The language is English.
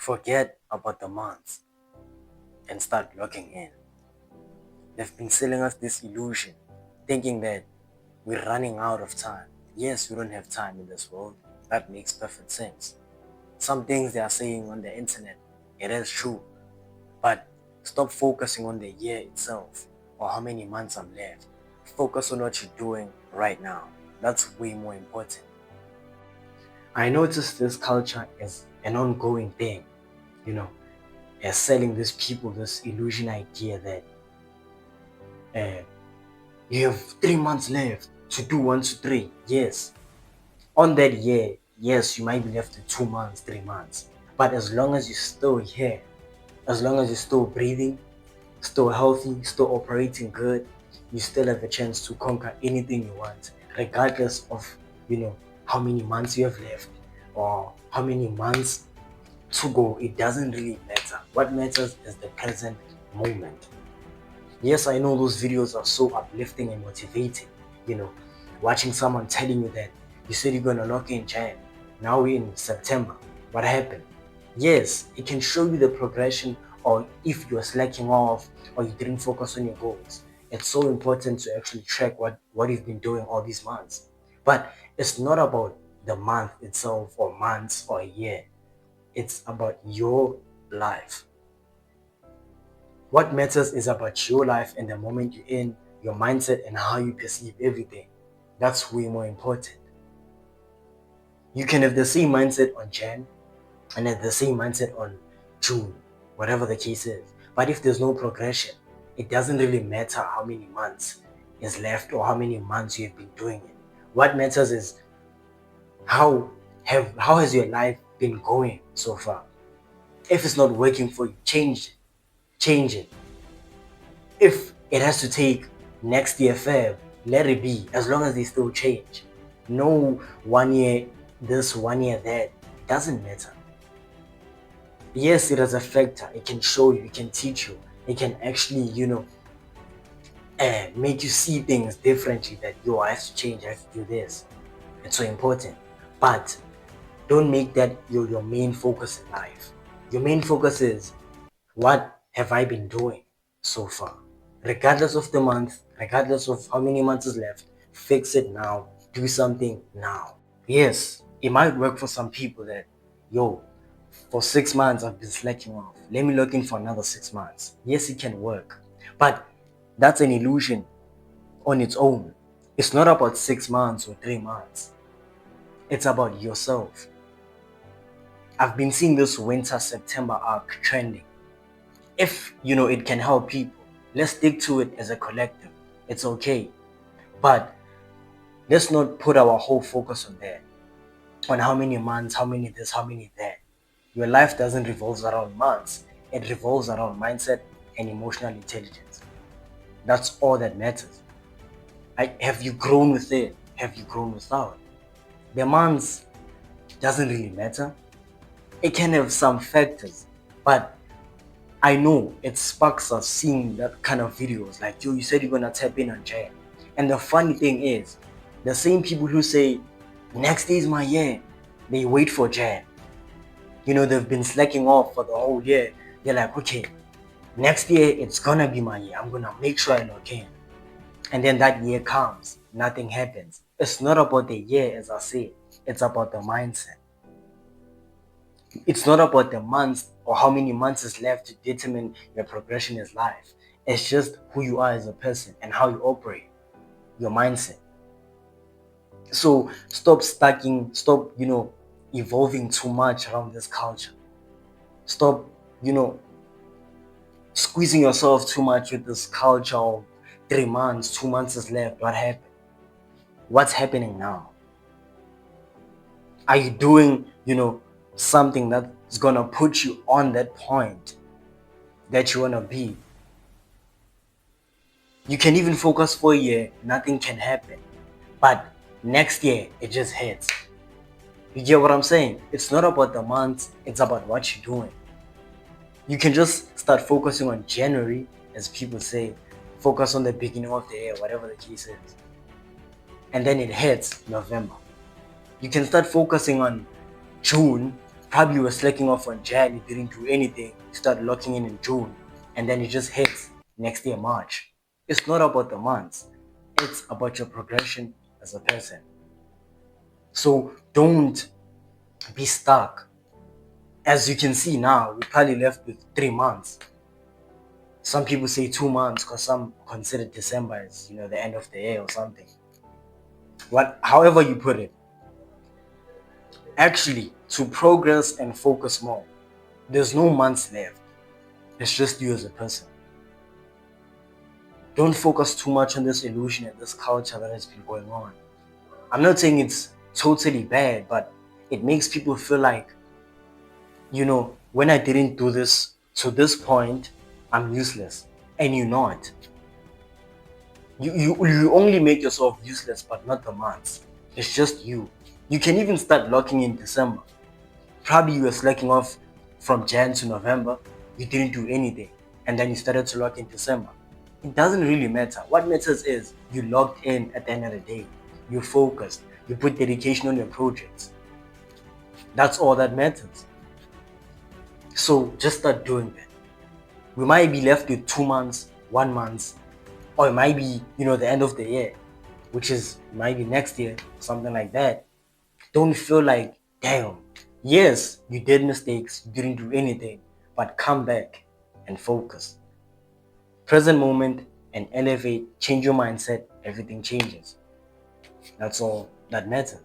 Forget about the months and start locking in. They've been selling us this illusion, thinking that we're running out of time. Yes, we don't have time in this world. That makes perfect sense. Some things they are saying on the internet, it is true. But stop focusing on the year itself or how many months are left. Focus on what you're doing right now. That's way more important. I noticed this culture is an ongoing thing, you know, as selling these people this illusion idea that you have 3 months left to do 1 to 3. Yes, on that year, yes, you might be left with 2 months, 3 months. But as long as you're still here, as long as you're still breathing, still healthy, still operating good, you still have a chance to conquer anything you want, regardless of, how many months you have left or how many months to go. It doesn't really matter. What matters is the present moment. Yes, I know those videos are so uplifting and motivating. Watching someone telling you that you said you're gonna lock in Jan, now we're in September. What happened? Yes, it can show you the progression, or if you're slacking off or you didn't focus on your goals. It's so important to actually track what you've been doing all these months. But it's not about the month itself or months or a year. It's about your life. What matters is about your life and the moment you're in, your mindset and how you perceive everything. That's way more important. You can have the same mindset on Jan and have the same mindset on June, whatever the case is. But if there's no progression, it doesn't really matter how many months is left or how many months you've been doing it. What matters is how has your life been going so far? If it's not working for you, change it. Change it. If it has to take next year Feb, let it be, as long as they still change. No 1 year this, 1 year that. It doesn't matter. Yes, it has a factor. It can show you, it can teach you, it can actually, make you see things differently, that I have to change, I have to do this. It's so important. But don't make that your main focus in life. Your main focus is, what have I been doing so far? Regardless of the month, regardless of how many months is left, fix it now. Do something now. Yes, it might work for some people that, for 6 months I've been slacking off. Let me look in for another 6 months. Yes, it can work. But that's an illusion on its own. It's not about 6 months or 3 months. It's about yourself. I've been seeing this winter September arc trending. If it can help people, let's stick to it as a collective. It's okay. But let's not put our whole focus on that. On how many months, how many this, how many that. Your life doesn't revolve around months. It revolves around mindset and emotional intelligence. That's all that matters. Have you grown with it? Have you grown without? The months doesn't really matter. It can have some factors, but I know it sparks us seeing that kind of videos like, you said you're gonna tap in on Jan. And the funny thing is, the same people who say, next day is my year, they wait for Jan. They've been slacking off for the whole year. They're like, okay, next year it's gonna be my year. I'm gonna make sure I log in. And then that year comes, nothing happens. It's not about the year, as I say, it's about the mindset. It's not about the months or how many months is left to determine your progression in life. It's just who you are as a person and how you operate, your mindset. So stop evolving too much around this culture. Stop, squeezing yourself too much with this culture of 3 months, 2 months is left. What happened? What's happening now? Are you doing, something that's gonna put you on that point that you wanna be? You can even focus for a year, nothing can happen. But next year, it just hits. You get what I'm saying? It's not about the months, it's about what you're doing. You can just start focusing on January, as people say, focus on the beginning of the year, whatever the case is. And then it hits November. You can start focusing on June, Probably you were slacking off on Jan, you didn't do anything, you started locking in June, and then it just hits next year, March. It's not about the months, it's about your progression as a person. So don't be stuck. As you can see now, we probably left with 3 months. Some people say 2 months because some consider December as, the end of the year or something. However you put it. Actually, to progress and focus more, there's no months left. It's just you as a person. Don't focus too much on this illusion and this culture that has been going on. I'm not saying it's totally bad, but it makes people feel like, when I didn't do this to this point, I'm useless. And you're not. You only make yourself useless, but not the months. It's just you. You can even start locking in December. Probably you were slacking off from Jan to November. You didn't do anything. And then you started to lock in December. It doesn't really matter. What matters is you logged in at the end of the day. You focused. You put dedication on your projects. That's all that matters. So just start doing that. We might be left with 2 months, 1 month, or it might be, the end of the year, which is might be next year, something like that. Don't feel like, damn, yes, you did mistakes, you didn't do anything, but come back and focus. Present moment and elevate, change your mindset, everything changes. That's all that matters.